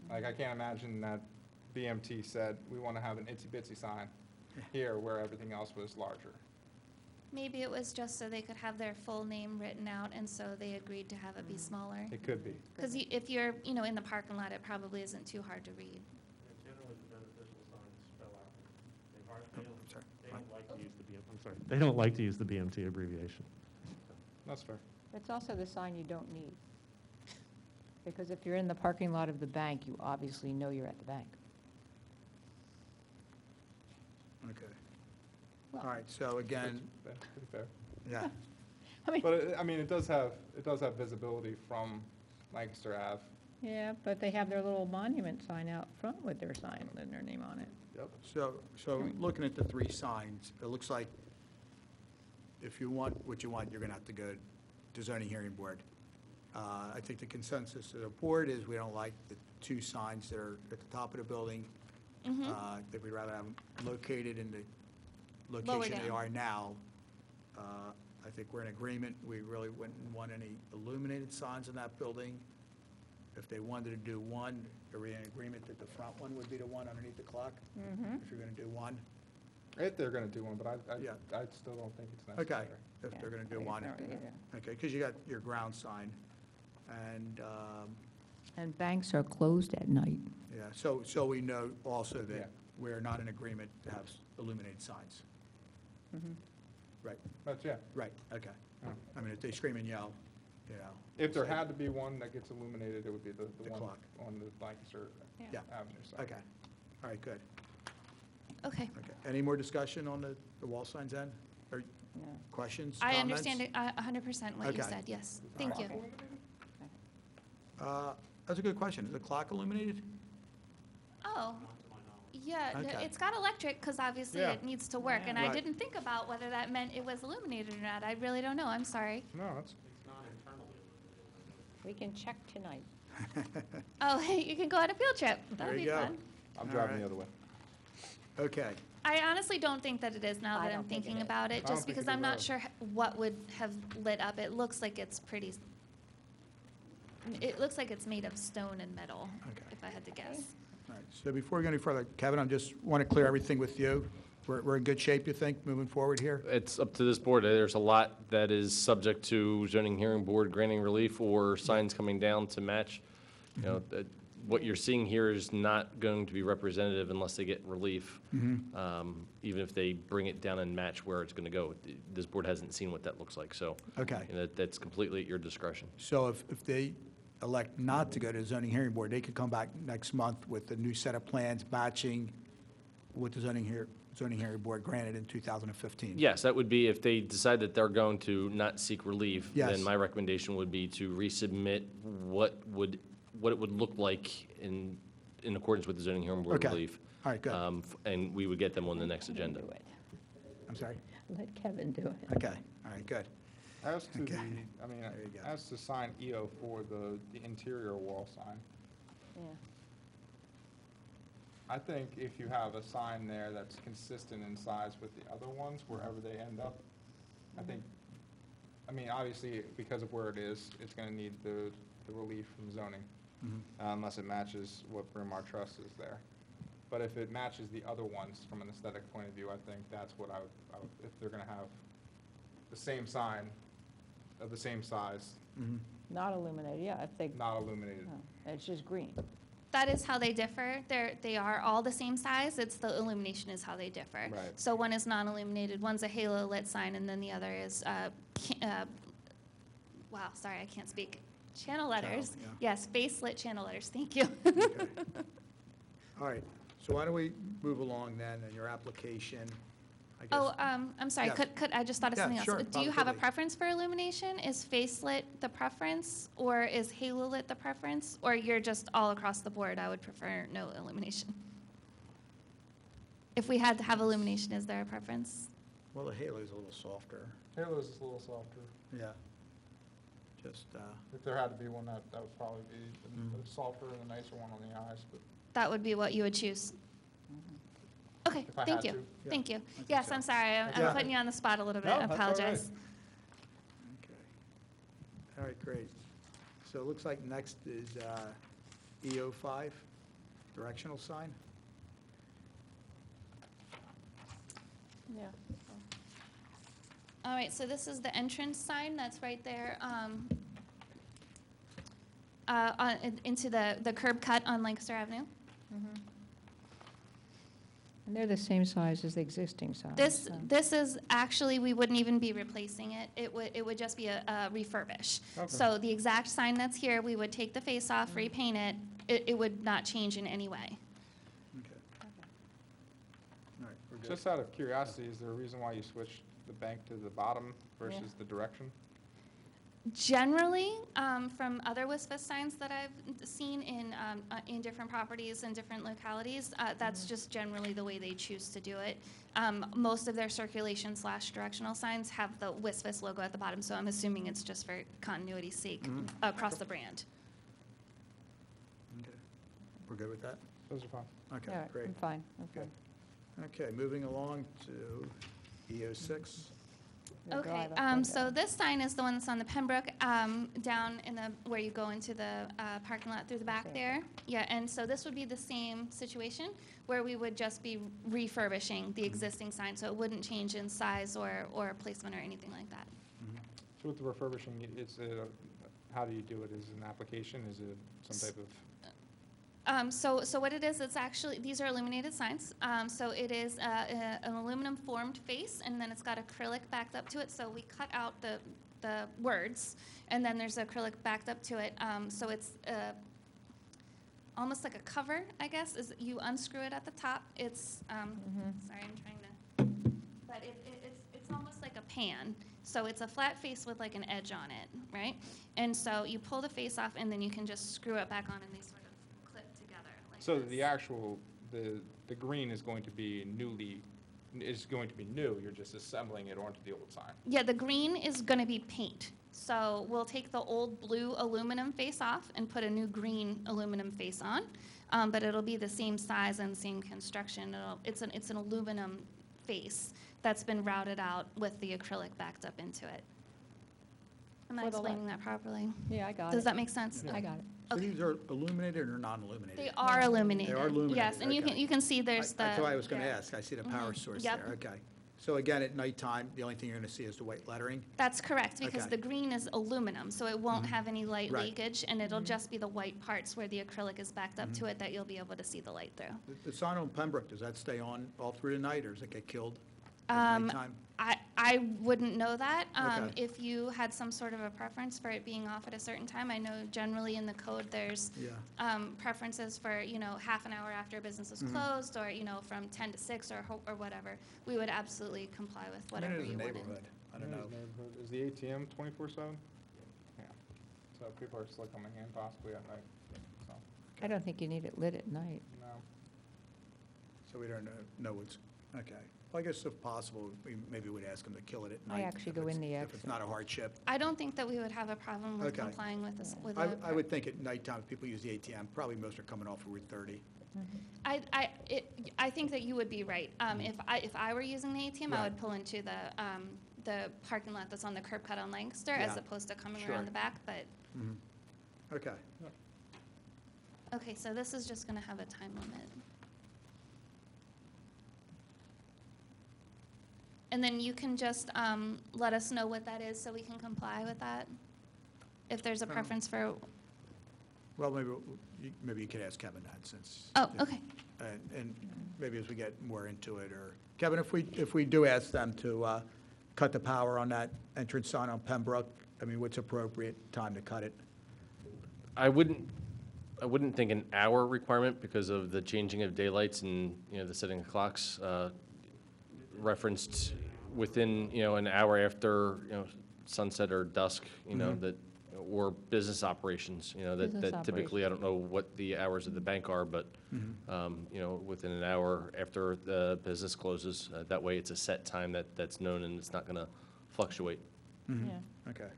Like, I can't imagine that BMT said, we want to have an itsy-bitsy sign here where everything else was larger. Maybe it was just so they could have their full name written out, and so they agreed to have it be smaller. It could be. Because if you're, in the parking lot, it probably isn't too hard to read. Generally, the beneficial signs spell out. Oh, I'm sorry. They don't like to use the I'm sorry. They don't like to use the BMT abbreviation. That's fair. It's also the sign you don't need. Because if you're in the parking lot of the bank, you obviously know you're at the bank. Okay. All right, so again, Pretty fair. yeah, I mean, But, I mean, it does have visibility from Lancaster Ave. yeah, but they have their little monument sign out front with their sign and their name on it. Yep. so looking at the three signs, it looks like if you want what you want, you're going to have to go to zoning hearing board. I think the consensus of the board is we don't like the two signs that are at the top of the building. That we'd rather have them located in the location they down. are now. I think we're in agreement. We really wouldn't want any illuminated signs in that building. If they wanted to do one, are we in agreement that the front one would be the one underneath the clock? If you're going to do one? If they're gonna do one, but Yeah. I still don't think it's Okay, necessary. if they're going to do Yeah, one. I think it's not really, Okay, because you got your ground sign. And, And banks are closed at night. yeah, so we know also Yeah. that we're not in agreement to have illuminated signs. Right, But, yeah. right, okay. Yeah. I mean, if they scream and yell, you know. If there had to be one that gets illuminated, it would be the one clock. on the Lancaster Yeah. Avenue side. Okay, all right, good. Okay. Okay, any more discussion on the wall signs then? Or No. questions, I comments? understand it 100% what you Okay. said, yes. Thank you. That's a good question. Is the clock illuminated? Oh, yeah, Okay. it's got electric, because obviously Yeah. it needs to work, and I Right. didn't think about whether that meant it was illuminated or not. I really don't know, I'm sorry. No, it's, We can check tonight. Oh, you can go on a field trip. That'll There be you go. fun. I'm All driving right. the other way. Okay, I honestly don't think that it is now I that I'm don't think it thinking is. about it, I don't just think because it I'm is not either. sure what would have lit up. It looks like it's pretty, it looks like it's made of stone and metal, Okay. if I had to guess. all right. So before we go any further, Kevin, I just want to clear everything with you. We're in good shape, you think, moving forward here? It's up to this board. There's a lot that is subject to zoning hearing board granting relief or signs coming down to match. You know, what you're seeing here is not going to be representative unless they get relief, even if they bring it down and match where it's going to go. This board hasn't seen what that looks like, so. Okay. you know, that's completely at your discretion. So if they elect not to go to the zoning hearing board, they could come back next month with a new set of plans matching what the zoning hearing board granted in 2015? Yes, that would be if they decide that they're going to not seek relief. Yes. Then my recommendation would be to resubmit what it would look like in accordance with the zoning hearing board Okay. relief. All right, good. And we would get them on the next agenda. Do it. I'm sorry? Let Kevin do it. Okay, all right, good. As to Okay. I mean, There you go. as to sign E04, the interior wall sign, Yeah. I think if you have a sign there that's consistent in size with the other ones, wherever they end up, I think, I mean, obviously, because of where it is, it's gonna need the relief from zoning, unless it matches what Bryn Mawr Trust is there. But if it matches the other ones from an aesthetic point of view, I think that's what I would, if they're gonna have the same sign of the same size, Not illuminated, yeah, if they, not illuminated. no, it's just green. That is how they differ. They are all the same size. It's the illumination is how they differ. Right. So one is non-illuminated, one's a halo lit sign, and then the other is, wow, sorry, I can't speak. Channel letters. yeah. Yes, face lit channel letters. Thank you. Okay. All right, so why don't we move along then in your application? I guess- Oh, I'm sorry. Yes. Could I just thought of Yeah, something else? sure, Do you have a positively. preference for illumination? Is face lit the preference, or is halo lit the preference, or you're just all across the board? I would prefer no illumination. If we had to have illumination, is there a preference? Well, the halo's a little softer, Halo's is a little softer. yeah. Just, If there had to be one, that would probably be the softer and the nicer one on the eyes, but That would be what you would choose. Okay, If I thank had you. to. Yeah, Thank you. think Yes, so. I'm sorry. I'm Yeah. putting you on the spot a little bit. No, I that's all right. apologize. okay. All right, great. So it looks like next is E05 Directional Sign. Yeah. All right, so this is the entrance sign that's right there into the curb cut on Lancaster Avenue. And they're the same size as the existing signs. so- This is actually, we wouldn't even be replacing it. It would just be a refurbish. So the exact sign that's here, we would take the face off, repaint it. It would not change in any way. Okay. All right, we're good. just out of curiosity, is there a reason why you switched the bank to the bottom versus the direction? Generally, from other WSFS signs that I've seen in different properties and different localities, that's just generally the way they choose to do it. Most of their circulation/directional signs have the WSFS logo at the bottom, so I'm assuming it's just for continuity's sake across the brand. Okay. We're good with that? Those are fine. Okay, Yeah, great. I'm fine, I'm Good. fine. Okay, moving along to E06. The Okay, drive up and so down. this sign is the one that's on the Pembroke, down in where you go into the parking lot through the back Okay. there. Yeah, and so this would be the same situation, where we would just be refurbishing the existing sign, so it wouldn't change in size or placement or anything like that. So with the refurbishing, how do you do it? Is it an application? Is it some type of? So what it is, it's actually, these are illuminated signs. So it is an aluminum formed face, and then it's got acrylic backed up to it. So we cut out the words, and then there's acrylic backed up to it. So it's almost like a cover, I guess. Is you unscrew it at the top. It's sorry, I'm trying to, but it's almost like a pan. So it's a flat face with like an edge on it, right? And so you pull the face off, and then you can just screw it back on, and they sort of clip together. Like So this. the actual, the green is going to be new. You're just assembling it onto the old sign. Yeah, the green is going to be paint. So we'll take the old blue aluminum face off and put a new green aluminum face on, but it'll be the same size and same construction. It's an aluminum face that's been routed out with the acrylic backed up into it. Am I For the explaining that properly? Yeah, I got it. Does that make sense? I got it. So Okay. these are illuminated or non-illuminated? They are illuminated. They are illuminated, Yes, and okay. you can see there's the. That's what I was going to yeah. ask. I see the power source Yep. there, okay. So again, at nighttime, the only thing you're going to see is the white lettering? That's correct, because Okay. the green is aluminum, so it won't have any light Right. leakage, and it'll just be the white parts where the acrylic is backed up to it that you'll be able to see the light through. The sign on Pembroke, does that stay on all through the night, or does it get killed at nighttime? I wouldn't know that. Okay. If you had some sort of a preference for it being off at a certain time, I know generally in the code there's Yeah. preferences for, half an hour after business is closed, or, from 10 to 6 or whatever. We would absolutely comply with I mean, whatever it is a you wanted. neighborhood. I don't know. Is the ATM 24/7? Yeah. So people are still coming in possibly at night, so, I don't think you need it lit at night. no. So we don't know what's, okay. Well, I guess if possible, we maybe would ask them to kill it at night. actually if go it's- in the If it's exit. not a hardship. I don't think that we would have a problem with Okay. complying with this. With I would think at nighttime, if people use the ATM, probably most are coming off Route 30. I think that you would be right. If I were using the ATM, I Right. would pull into the parking lot that's on the curb cut on Lancaster, Yeah. as opposed to coming Sure. around the back. But Okay. okay, so this is just going to have a time limit. And then you can just let us know what that is, so we can comply with that. If there's a preference for. Well, maybe you could ask Kevin that, since. Oh, okay. And maybe as we get more into it, or, Kevin, if we do ask them to cut the power on that entrance sign on Pembroke, I mean, what's appropriate time to cut it? I wouldn't think an hour requirement because of the changing of daylights and, the setting of clocks, referenced within, an hour after, sunset or dusk, that, or business operations, Business that typically, I don't know what the hours of the bank are, but, within an hour after the business closes, that way it's a set time that's known and it's not going to fluctuate. Yeah, Okay.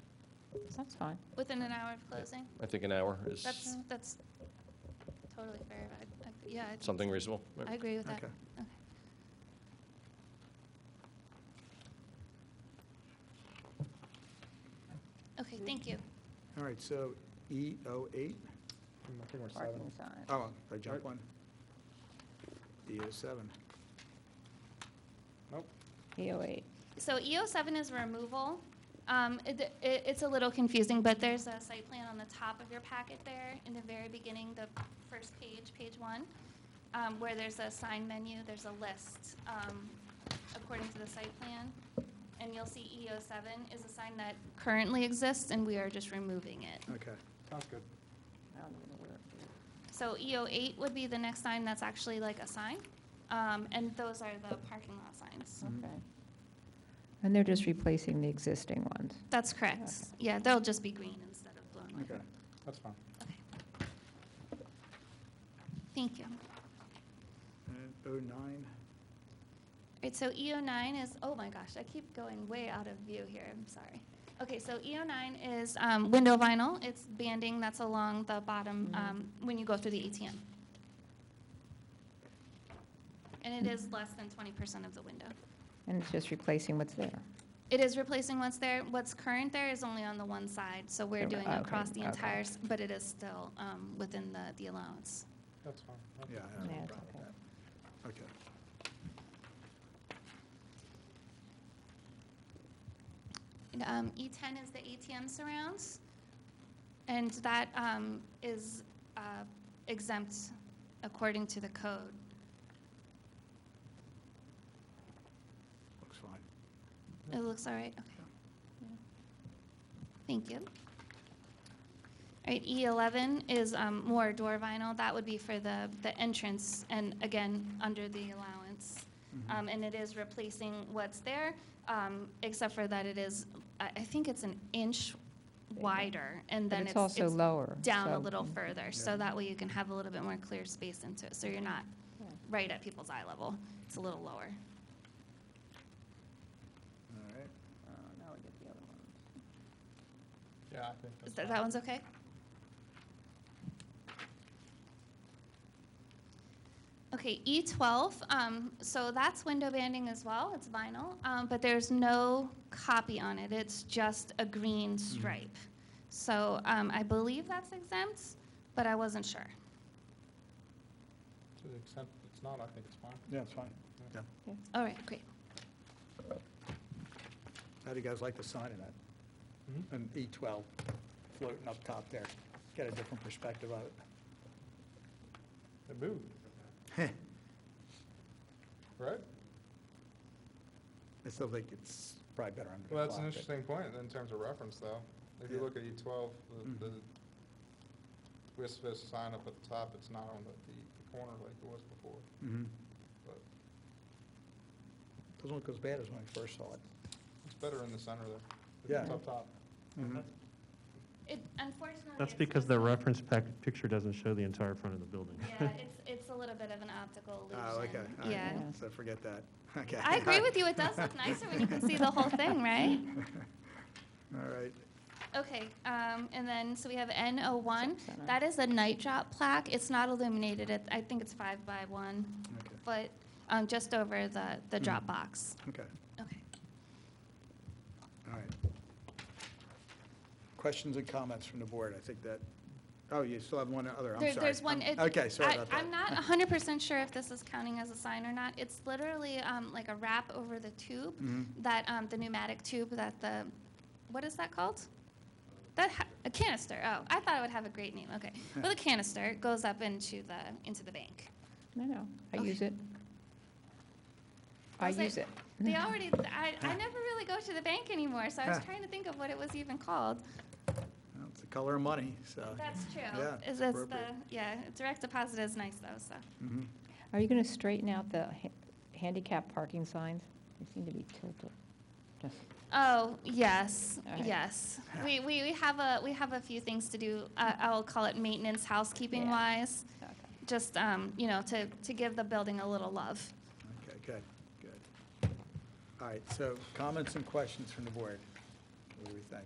that's fine. Within an hour of closing. I think an hour is That's totally fair. Yeah, I think something so. reasonable. I agree with that. Okay. Okay. Okay, thank you. All right, so E08, I think we're 7. Parking sign. oh, I jumped Right. one. E07. Nope. E08. So E07 is removal. It's a little confusing, but there's a site plan on the top of your packet there in the very beginning, the first page, page 1, where there's a sign menu, there's a list according to the site plan. And you'll see E07 is a sign that currently exists, and we are just removing it. Okay. Sounds good. I don't even know where it is. So E08 would be the next sign that's actually like a sign, and those are the parking lot signs. Okay. And they're just replacing the existing ones. That's correct. Yeah, they'll just be green instead of blue and white. Okay. That's fine. Okay. Thank you. And 09, Right, so E09 is, oh my gosh, I keep going way out of view here, I'm sorry. Okay, so E09 is window vinyl. It's banding that's along the bottom when you go through the ATM. And it is less than 20% of the window. And it's just replacing what's there. It is replacing what's there. What's current there is only on the one side, so we're doing Okay, across the okay. entire, but it is still within the allowance. That's fine. yeah, I Yeah, have no it's problem okay. with that. Okay. E10 is the ATM surrounds, and that is exempt according to the code. Looks fine. It looks all right? Okay. Thank you. All right, E11 is more door vinyl. That would be for the entrance, and again, under the allowance. And it is replacing what's there, except for that it is, I think it's an inch wider, and But then it's also lower. down a so- little further, so that way you can have a little bit more clear space into it, so you're not right at people's eye level. It's a little lower. All right. Now we get the other one. Yeah, I think that's That fine. one's okay? Okay, E12, so that's window banding as well, it's vinyl, but there's no copy on it, it's just a green stripe. So I believe that's exempt, but I wasn't sure. To the extent it's not, I think it's fine. Yeah, it's fine. Yeah. All right, great. How do you guys like the sign of that? And E12 floating up top there. Get a different perspective of it. It moved, right? I still think it's probably better under the Well, that's an clock, but- interesting point in terms of reference, though. If you Yeah. look at E12, the Wisvis sign up at the top, it's not on the corner like it was before. Mhm. But Doesn't look as bad as when I first saw it. it's better in the center there. Yeah. It's up top. Mhm. Unfortunately. That's it's because just the a- reference picture doesn't show the entire front of the building. Yeah, it's a little bit of an optical illusion. Oh, okay. All right. Yeah. So forget that. Okay. I agree with you, it does look nicer when you can see the whole thing, right? All right. Okay, and then, so we have N01. Center. That is a night drop plaque. It's not illuminated. I think it's 5 by 1 Okay. foot, just over the drop box. Okay. Okay. All right. Questions and comments from the board? I think that, oh, you still have one other, I'm sorry. There's one. Okay, sorry about that. I'm not 100% sure if this is counting as a sign or not. It's literally like a wrap over the tube, Mhm. that, the pneumatic tube that what is that called? A canister. Oh, I thought it would have a great name. Okay. Well, the canister goes up into the bank. No, I Okay. use it. I Was it- use it. They already, I never really go to the bank anymore, so I was trying to think of what it was even called. Well, it's the color of money, so. That's true. Yeah, Is this appropriate. direct deposit is nice though, so. Mhm. Are you going to straighten out the handicap parking signs? They seem to be tilted. Just- Oh, yes, All right. yes. We have a few things to do. I'll call it maintenance, housekeeping Yeah. wise. okay. Just, to give the building a little love. Okay, good, good. All right, so comments and questions from the board. What do we think?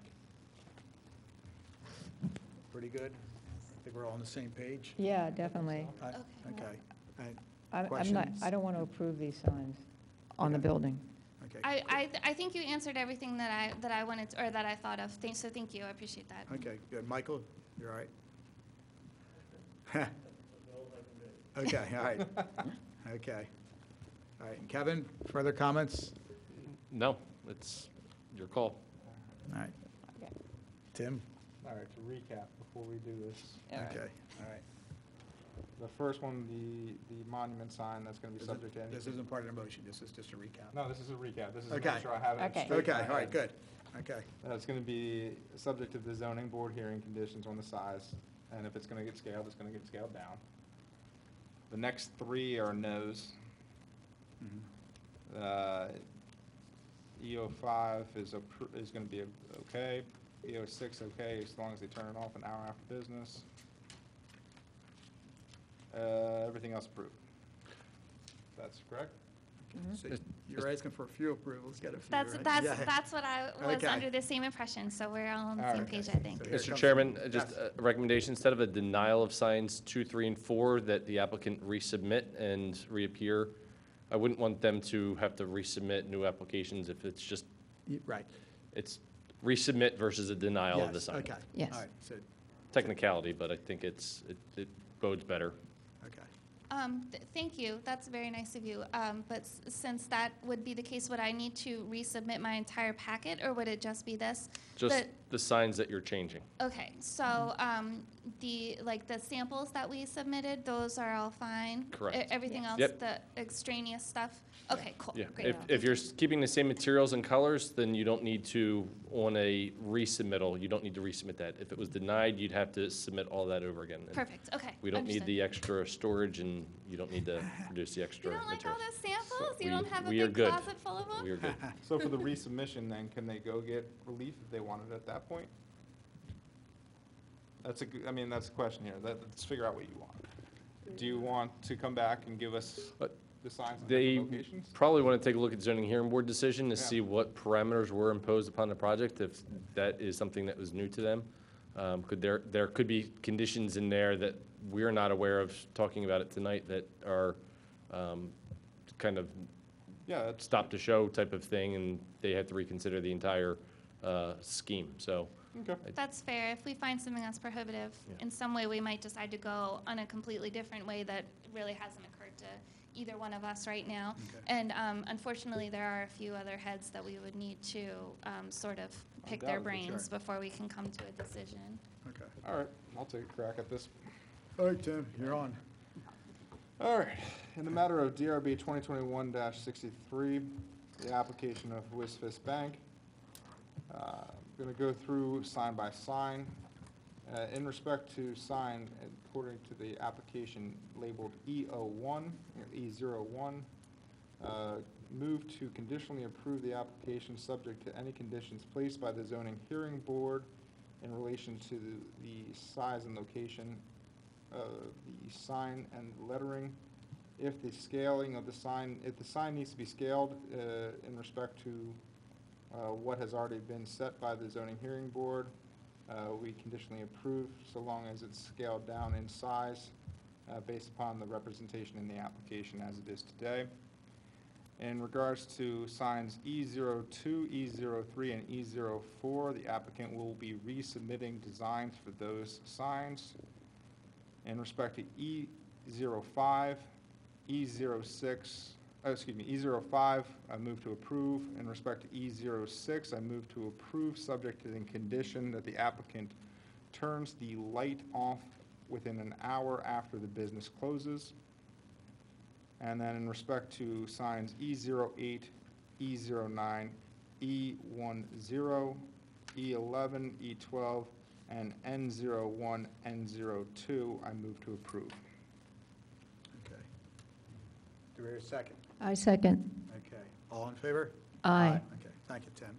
Pretty good? I think we're all on the same page? Yeah, definitely. Aye? Okay. Okay. All right, I'm not, Questions? I don't want to approve these signs on the Okay. building. okay. I think you answered everything that I wanted, or that I thought of. So thank you, I appreciate that. Okay, good. Michael, you're all right? Okay, all right. Okay. All right, and Kevin, further comments? No, it's your call. All right. Okay. Tim? All right, to recap before we do this. All right. Okay, all right. The first one, the monument sign, that's going to be subject to any. This isn't part of the motion, this is just a recap. No, this is a recap. This is to Okay. make sure I have it Okay. straight in my Okay, all right, head. good. Okay, It's going to be subject to the zoning board hearing conditions on the size, and if it's going to get scaled, it's going to get scaled down. The next three are no's. E05 is going to be okay. E06 okay, as long as they turn it off an hour after business. Everything else approved. That's correct? so you're asking for a few approvals, get a few, That's, right? that's, Yeah. that's what I was Okay. under the same impression, so we're all on the All same right. page, I think. So here Mr. comes- Chairman, just Yes. a recommendation, instead of a denial of signs 2, 3, and 4, that the applicant resubmit and reappear. I wouldn't want them to have to resubmit new applications if it's just, Right. it's resubmit versus a denial of the Yes, sign. okay. Yes. All right, so, Technicality, but I think it bodes better. okay. Thank you, that's very nice of you. But since that would be the case, would I need to resubmit my entire packet, or would it just be this? Just the signs that you're changing. Okay, so the samples that we submitted, those are all fine? Correct. Everything else, Yep. the extraneous stuff? Okay, cool, Yeah, great. if you're keeping the same materials and colors, then you don't need to, on a resubmittal, you don't need to resubmit that. If it was denied, you'd have to submit all that over again. And Perfect, okay. We don't need understood. the extra storage, and you don't need to produce the You extra don't like all materials. those samples? You We- don't have a we are big good. closet full of them? We are good. So for the resubmission, then, can they go get relief if they want it at that point? That's that's a question here. Let's figure out what you want. Do you want to come back and give us the signs in They different locations? probably want to take a look at zoning hearing board decision to Yeah. see what parameters were imposed upon the project, if that is something that was new to them. There could be conditions in there that we're not aware of, talking about it tonight, that are kind of Yeah, that's, stop to show type of thing, and they have to reconsider the entire scheme, so. okay. That's fair. If we find something that's prohibitive, Yeah. in some way, we might decide to go on a completely different way that really hasn't occurred to either one of us right now. Okay. And unfortunately, there are a few other heads that we would need to sort of pick their Undoubtedly, brains sure. before we can come to a decision. Okay. All right, I'll take a crack at this. All right, Tim, you're on. All right, in the matter of DRB 2021-63, the application of WisFis Bank, I'm going to go through sign by sign. In respect to sign, according to the application labeled E01, move to conditionally approve the application subject to any conditions placed by the zoning hearing board in relation to the size and location of the sign and lettering. If the scaling of the sign, if the sign needs to be scaled in respect to what has already been set by the zoning hearing board, we conditionally approve so long as it's scaled down in size based upon the representation in the application as it is today. In regards to signs E02, E03, and E04, the applicant will be resubmitting designs for those signs. In respect to E05, E06, E05, I move to approve. In respect to E06, I move to approve, subject to the condition that the applicant turns the light off within an hour after the business closes. And then in respect to signs E08, E09, E10, E11, E12, and N01, N02, I move to approve. Okay. Do we hear a second? I second. Okay. All in favor? Aye. Okay, thank you, Tim.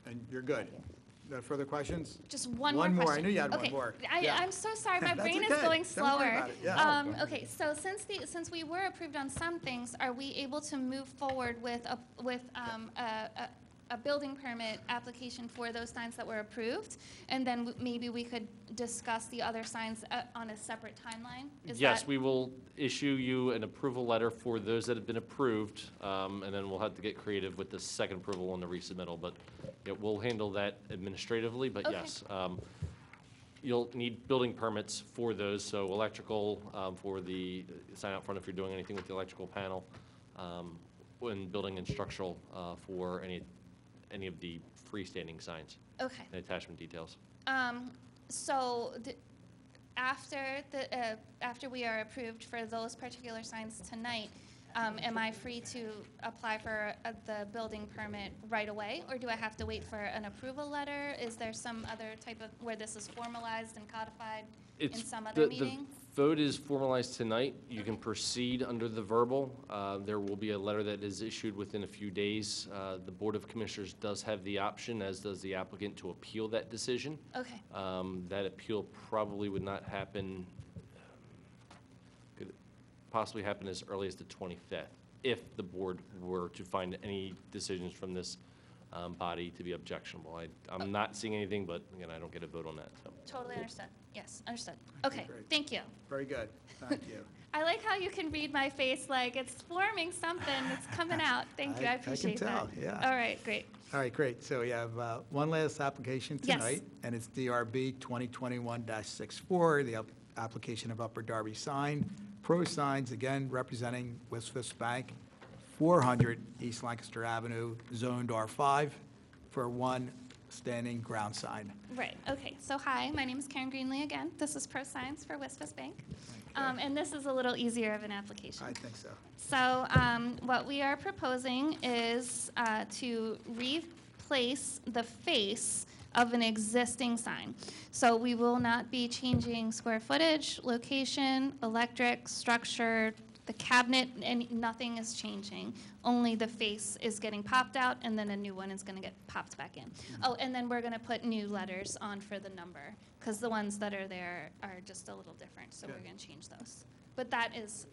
And you're good. No further questions? Just one more One more. I question. knew you had one Okay, more. I, Yeah. I'm so sorry, my That's brain is okay. going Don't worry slower. about it. Yeah. Okay, so since we were approved on some things, are we able to move forward with a building permit application for those signs that were approved? And then maybe we could discuss the other signs on a separate timeline? Is Yes, that- we will issue you an approval letter for those that have been approved, and then we'll have to get creative with the second approval on the resubmittal, but yeah, we'll handle that administratively, but Okay. yes. You'll need building permits for those, so electrical for the sign out front if you're doing anything with the electrical panel, and building and structural for any of the freestanding signs Okay. and attachment details. So after we are approved for those particular signs tonight, am I free to apply for the building permit right away? Or do I have to wait for an approval letter? Is there some other type of, where this is formalized and codified in some other meeting? The vote is formalized tonight. You can proceed under the verbal. There will be a letter that is issued within a few days. The Board of Commissioners does have the option, as does the applicant, to appeal that decision. Okay, That appeal probably would not happen, could possibly happen as early as the 25th, if the board were to find any decisions from this body to be objectionable. I'm not seeing anything, but again, I don't get a vote on that, so. totally understood. Yes, understood. Okay, Okay, great. thank you. Very good. Thank you. I like how you can read my face like it's forming something, it's coming out. Thank you, I appreciate that. I can tell, yeah. All right, great. All right, great. So we have one last application Yes. tonight, and it's DRB 2021-64, the application of Upper Darby Sign. Pro Signs, again, representing WisFis Bank, 400 East Lancaster Avenue, zoned R5, for one standing ground sign. Right, okay. So hi, my name is Karen Greenlee again. This is Pro Signs for Wisvis Bank. And this is a little easier of an application. I think so. So what we are proposing is to replace the face of an existing sign. So we will not be changing square footage, location, electric, structure, the cabinet, and nothing is changing. Only the face is getting popped out, and then a new one is going to get popped back in. Oh, and then we're going to put new letters on for the number, because the ones that are there are just a little different, so we're Good. going to change those. But that is,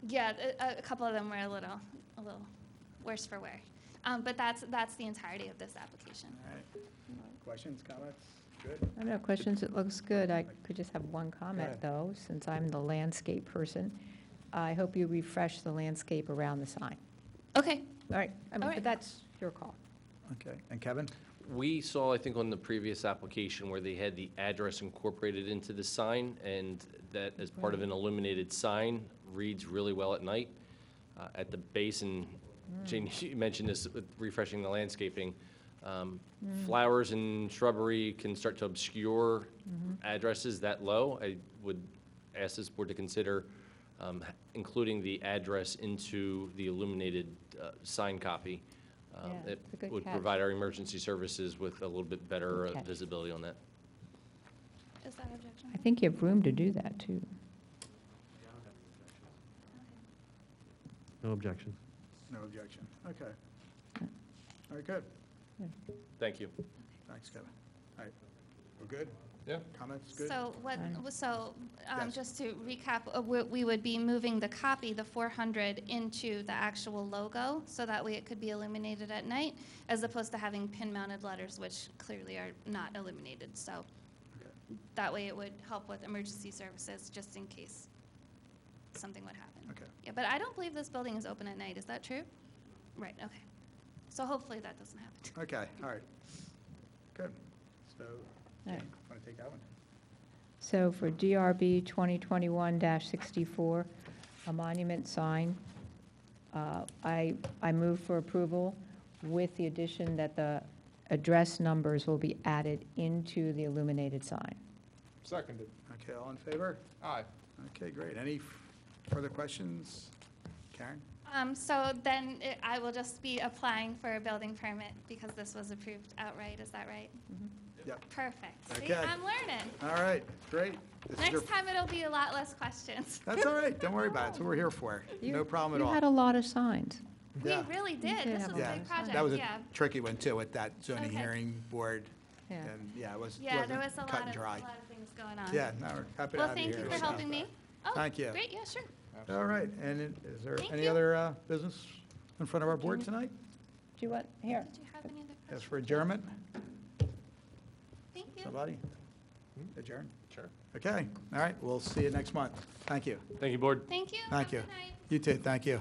yeah, a couple of them were a little worse for wear. But that's the entirety of this application. All right. Questions, comments? Good. I have no questions. It looks good. I could just have one comment, ahead. though, since I'm the landscape person. I hope you refresh the landscape around the sign. Okay, All right, I mean, All right. but that's your call. Okay, and Kevin? We saw, I think, on the previous application where they had the address incorporated into the sign, and that as part of an illuminated sign reads really well at night. At the base, and Jane, you mentioned this with refreshing the landscaping. Flowers and shrubbery can start to obscure addresses that low. I would ask this board to consider including the address into the illuminated sign copy. Yeah, It it's a good would catch. provide our emergency services with a little bit better Good catch. visibility on that. is that objection? I think you have room to do that, too. No objection. No objection. Okay. All right, good. Thank you. Thanks, Kevin. All right, we're good? Yeah. Comments, good? So what, Fine. so Yes. just to recap, we would be moving the copy, the 400, into the actual logo, so that way it could be illuminated at night, as opposed to having pin-mounted letters, which clearly are not illuminated. So that way it would help with emergency services, just in case something would happen. Okay. Yeah, but I don't believe this building is open at night. Is that true? Right, okay. So hopefully that doesn't happen. Okay, all right. Good. So, All right. Jane, want to take that one? So for DRB 2021-64, a monument sign, I move for approval with the addition that the address numbers will be added into the illuminated sign. Seconded. Okay, all in favor? Aye. Okay, great. Any further questions? Karen? So then I will just be applying for a building permit because this was approved outright. Is that right? Yep. Perfect. See, Okay. I'm learning. All right, great. This is your- Next time it'll be a lot less questions. That's all right, don't worry about it, that's what we're here for. No problem at You all. had a lot of signs. We Yeah. really did. did This have was a a lot big of project. That was a Yeah. tricky one, too, with that zoning Okay. hearing board. Yeah. And, yeah, it was, Yeah, there was wasn't a cut lot and of dry. things going on. Yeah, no, we're happy to Well, have you thank here. you for so. helping me. Oh, Thank you. Great. Yeah, sure. All right, and is there Thank any you. other business in front of our board tonight? Do you want, here, Did you have any other As questions? for adjournment, Thank you. somebody? Adjourn? Sure. Okay, all right, we'll see you next month. Thank you. Thank you, board. Thank you. Thank Have a you. good night. You too, thank you.